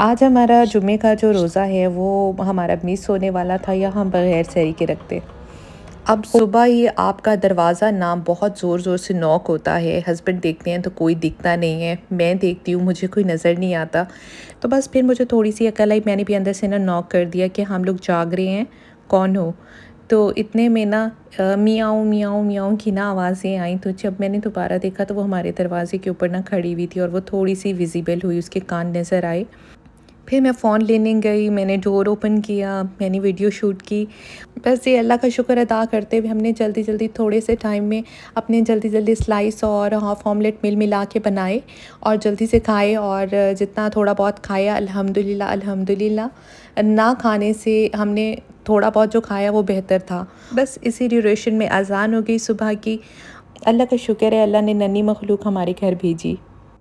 आज हमारा जुम्मे का जो रोज़ा है वो हमारा मिस होने वाला था या हम बगैर सहरी के रखते। अब सुबह ही आपका दरवाज़ा ना बहुत ज़ोर-ज़ोर से नॉक होता है, हस्बैंड देखते हैं तो कोई दिखता नहीं है, मैं देखती हूँ मुझे कोई नज़र नहीं आता। तो बस फिर मुझे थोड़ी-सी अकल आई, मैंने भी अंदर से ना नॉक कर दिया कि हम लोग जाग रहे हैं, कौन हो? तो इतने में ना मियाऊँ, मियाऊँ, मियाऊँ की ना आवाज़ें आईं, तो जब मैंने दोबारा देखा तो वो हमारे दरवाज़े के ऊपर ना खड़ी हुई थी और वो थोड़ी-सी विज़िबल हुई, उसके कान नज़र आए। फिर मैं फ़ोन लेने गई, मैंने डोर ओपन किया, मैंने वीडियो शूट की। बस ये अल्लाह का शुक्र अदा करते हुए हमने जल्दी-जल्दी थोड़े से टाइम में अपने जल्दी-जल्दी स्लाइस और हाफ़ ऑमलेट मिला के बनाए और जल्दी से खाए और जितना थोड़ा बहुत खाया अल्हम्दुलिल्लाह, अल्हम्दुलिल्लाह। ना खाने से हमने थोड़ा बहुत जो खाया वो बेहतर था। बस इसी ड्यूरेशन में अज़ान हो गई सुबह की। अल्लाह का शुक्र है, अल्लाह ने नन्ही मखलूक हमारे घर भेजी।